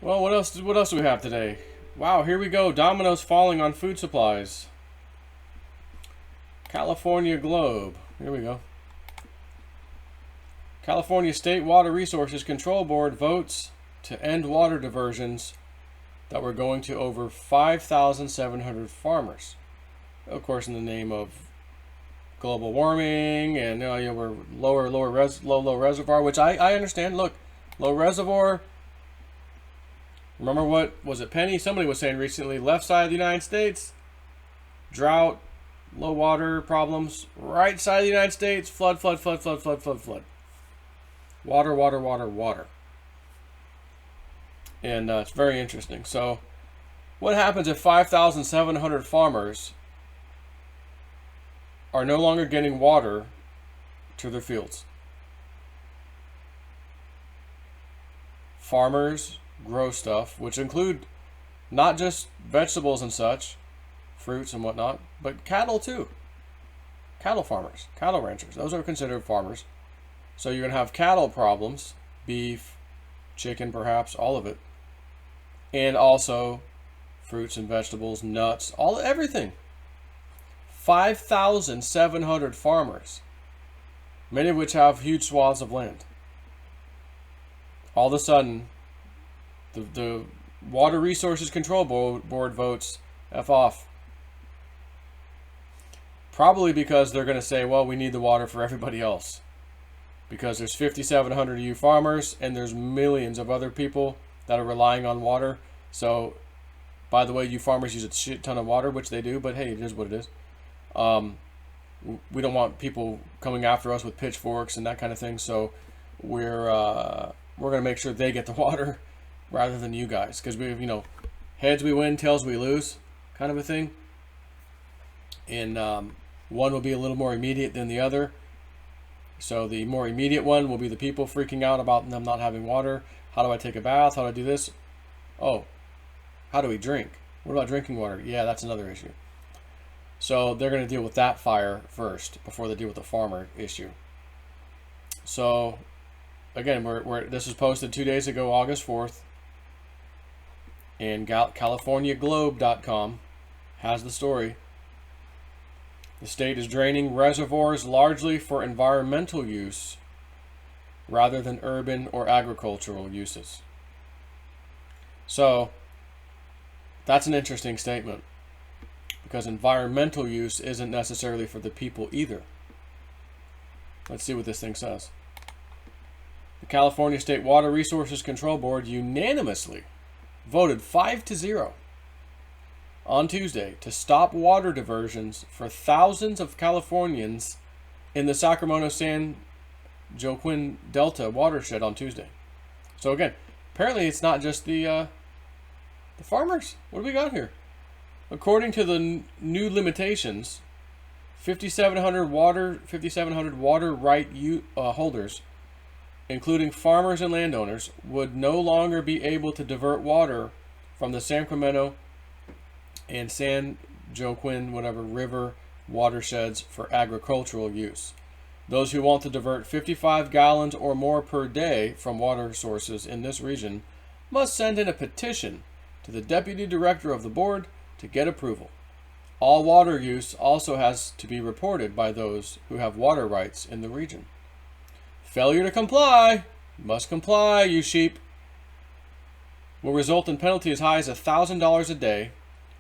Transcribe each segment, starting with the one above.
Well, what else? What else do we have today? Wow, here we go. Dominoes falling on food supplies. California Globe. Here we go. California State Water Resources Control Board votes to end water diversions that were going to over 5,700 farmers. Of course, in the name of global warming and we're low reservoir, which I understand. Look, low reservoir. Remember what was it? Penny? Somebody was saying recently. Left side of the United States, drought, low water problems. Right side of the United States, flood. Water. And it's very interesting. So, what happens if 5,700 farmers are no longer getting water to their fields? Farmers grow stuff, which include not just vegetables and such, fruits and whatnot, but cattle too. Cattle farmers, cattle ranchers, those are considered farmers. So you're going to have cattle problems, beef, chicken perhaps, all of it. And also fruits and vegetables, nuts, everything. 5,700 farmers, many of which have huge swaths of land. All of a sudden, the Water Resources Control Board votes F off. Probably because they're going to say, well, we need the water for everybody else. Because there's 5,700 of you farmers, and there's millions of other people that are relying on water. So, by the way, you farmers use a shit ton of water, which they do, but hey, it is what it is. We don't want people coming after us with pitchforks and that kind of thing, so we're going to make sure they get the water rather than you guys, because we, heads we win, tails we lose, kind of a thing. And one will be a little more immediate than the other. So the more immediate one will be the people freaking out about them not having water. How do I take a bath? How do I do this? Oh, how do we drink? What about drinking water? Yeah, that's another issue. So they're going to deal with that fire first before they deal with the farmer issue. So again, this was posted 2 days ago, August 4th. And CaliforniaGlobe.com has the story. The state is draining reservoirs largely for environmental use rather than urban or agricultural uses. So, that's an interesting statement, because environmental use isn't necessarily for the people either. Let's see what this thing says. The California State Water Resources Control Board unanimously voted 5-0 on Tuesday to stop water diversions for thousands of Californians in the Sacramento-San Joaquin Delta watershed on Tuesday. So again, apparently it's not just the farmers. What do we got here? According to the new limitations, 5,700 water right holders, including farmers and landowners, would no longer be able to divert water from the Sacramento and San Joaquin river watersheds for agricultural use. Those who want to divert 55 gallons or more per day from water sources in this region must send in a petition to the deputy director of the board to get approval. All water use also has to be reported by those who have water rights in the region. Failure to comply, must comply, you sheep, will result in penalty as high as $1,000 a day,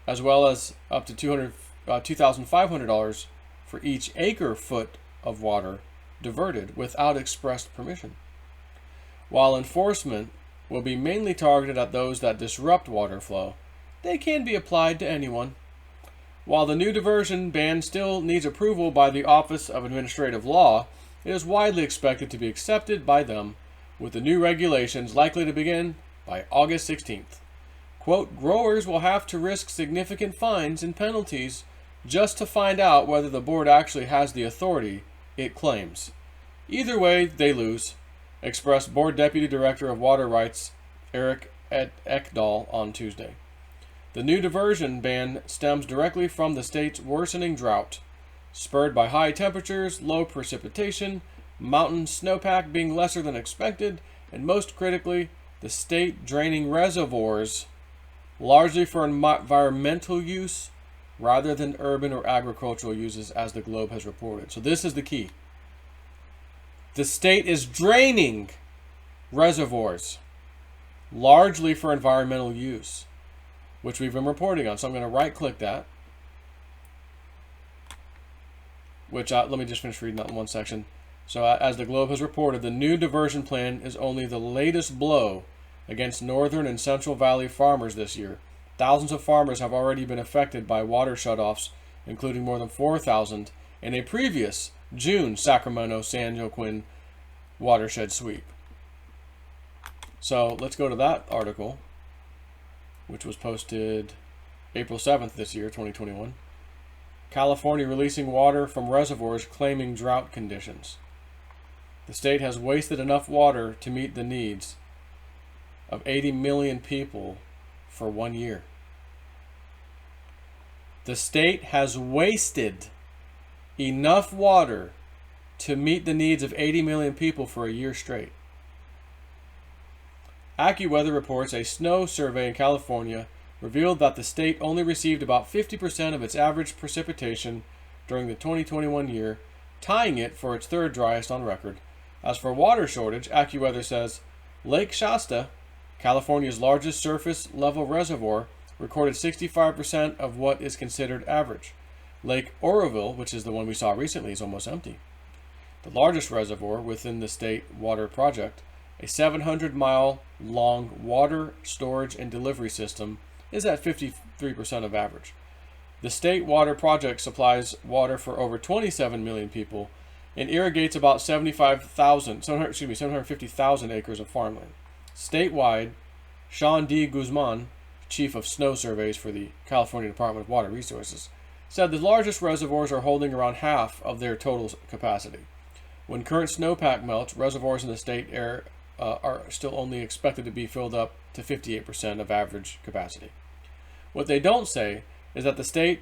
as well as up to $2,500 for each acre foot of water diverted without expressed permission. While enforcement will be mainly targeted at those that disrupt water flow, they can be applied to anyone. While the new diversion ban still needs approval by the Office of Administrative Law, it is widely expected to be accepted by them, with the new regulations likely to begin by August 16th. Quote, growers will have to risk significant fines and penalties just to find out whether the board actually has the authority it claims. Either way, they lose, expressed Board Deputy Director of Water Rights Eric Ekdahl on Tuesday. The new diversion ban stems directly from the state's worsening drought, spurred by high temperatures, low precipitation, mountain snowpack being lesser than expected, and most critically, the state draining reservoirs largely for environmental use rather than urban or agricultural uses, as the Globe has reported. So this is the key. The state is draining reservoirs largely for environmental use, which we've been reporting on. So I'm going to right-click that, let me just finish reading that in one section. So as the Globe has reported, the new diversion plan is only the latest blow against northern and central valley farmers this year. Thousands of farmers have already been affected by water shutoffs, including more than 4,000 in a previous June Sacramento-San Joaquin watershed sweep. So let's go to that article, which was posted April 7th this year, 2021. California releasing water from reservoirs claiming drought conditions. The state has wasted enough water to meet the needs of 80 million people for 1 year. The state has wasted enough water to meet the needs of 80 million people for a year straight. AccuWeather reports a snow survey in California revealed that the state only received about 50% of its average precipitation during the 2021 year, tying it for its third driest on record. As for water shortage, AccuWeather says Lake Shasta, California's largest surface level reservoir, recorded 65% of what is considered average. Lake Oroville, which is the one we saw recently, is almost empty. The largest reservoir within the state water project, a 700-mile-long water storage and delivery system, is at 53% of average. The state water project supplies water for over 27 million people and irrigates about 750,000 acres of farmland. Statewide, Sean D. Guzman, chief of snow surveys for the California Department of Water Resources, said the largest reservoirs are holding around half of their total capacity. When current snowpack melts, reservoirs in the state are still only expected to be filled up to 58% of average capacity. What they don't say is that the state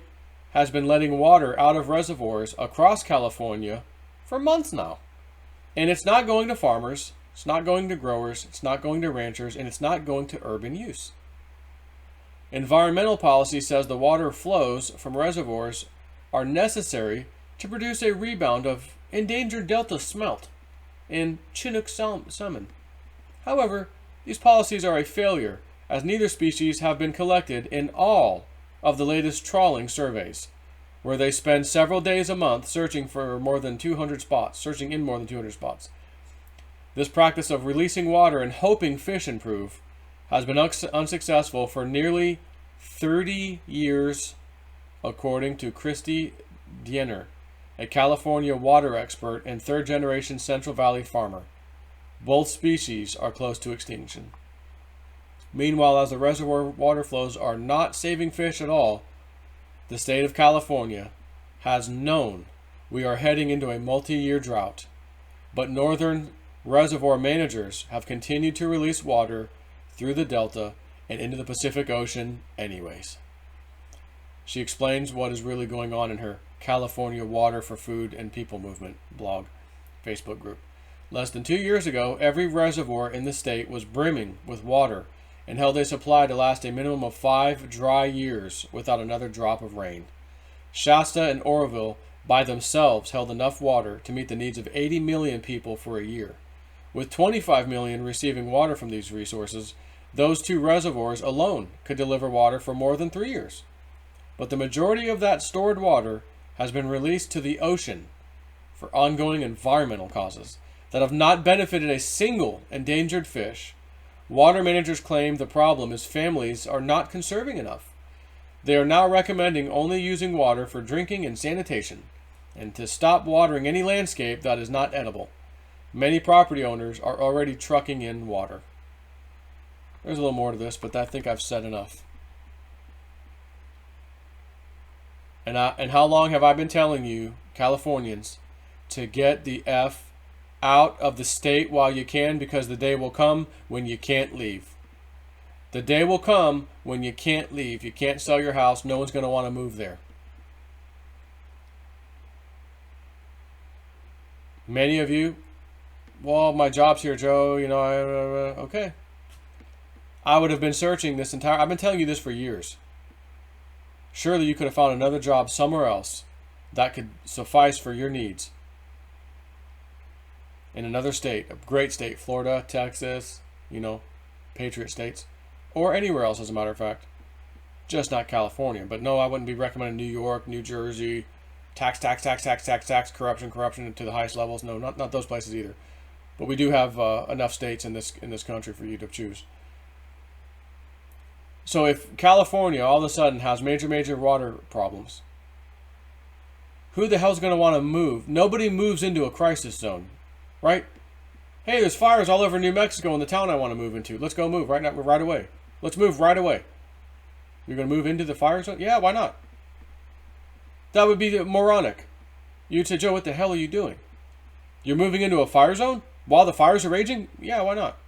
has been letting water out of reservoirs across California for months now. And it's not going to farmers, it's not going to growers, it's not going to ranchers, and it's not going to urban use. Environmental policy says the water flows from reservoirs are necessary to produce a rebound of endangered delta smelt and Chinook salmon. However, these policies are a failure, as neither species have been collected in all of the latest trawling surveys, where they spend several days a month searching in more than 200 spots. This practice of releasing water and hoping fish improve has been unsuccessful for nearly 30 years, according to Christy Diener, a California water expert and third-generation Central Valley farmer. Both species are close to extinction. Meanwhile, as the reservoir water flows are not saving fish at all, the state of California has known we are heading into a multi-year drought, but northern reservoir managers have continued to release water through the Delta and into the Pacific Ocean anyways. She explains what is really going on in her California Water for Food and People Movement blog, Facebook group. Less than 2 years ago, every reservoir in the state was brimming with water and held a supply to last a minimum of 5 dry years without another drop of rain. Shasta and Oroville by themselves held enough water to meet the needs of 80 million people for a year. With 25 million receiving water from these resources, those two reservoirs alone could deliver water for more than 3 years. But the majority of that stored water has been released to the ocean for ongoing environmental causes that have not benefited a single endangered fish. Water managers claim the problem is families are not conserving enough. They are now recommending only using water for drinking and sanitation, and to stop watering any landscape that is not edible. Many property owners are already trucking in water. There's a little more to this, but I think I've said enough. And how long have I been telling you, Californians, to get the F out of the state while you can, because the day will come when you can't leave. The day will come when you can't leave. You can't sell your house. No one's going to want to move there. Many of you, well, my job's here, Joe. Okay. I would have been searching this entire... I've been telling you this for years. Surely you could have found another job somewhere else that could suffice for your needs. In another state, a great state, Florida, Texas, Patriot states, or anywhere else, as a matter of fact. Just not California. But no, I wouldn't be recommending New York, New Jersey, tax, corruption to the highest levels. No, not those places either. But we do have enough states in this country for you to choose. So if California all of a sudden has major water problems, who the hell's going to want to move? Nobody moves into a crisis zone, right? Hey, there's fires all over New Mexico in the town I want to move into. Let's go move right away. Let's move right away. You're going to move into the fire zone? Yeah, why not? That would be moronic. You'd say, Joe, what the hell are you doing? You're moving into a fire zone while the fires are raging? Yeah, why not?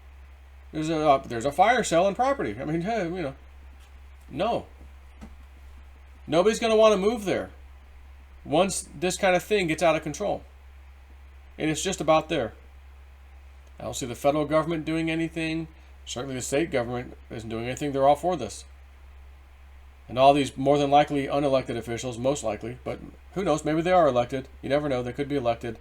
There's a fire selling property. I mean, hey, no. Nobody's going to want to move there once this kind of thing gets out of control. And it's just about there. I don't see the federal government doing anything. Certainly the state government isn't doing anything. They're all for this. And all these more than likely unelected officials, most likely, but who knows, maybe they are elected. You never know, they could be elected.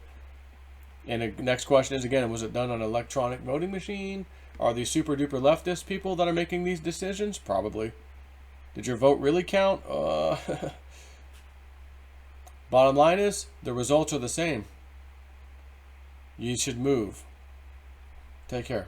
And the next question is, again, was it done on an electronic voting machine? Are these super duper leftist people that are making these decisions? Probably. Did your vote really count? Bottom line is, the results are the same. You should move. Take care.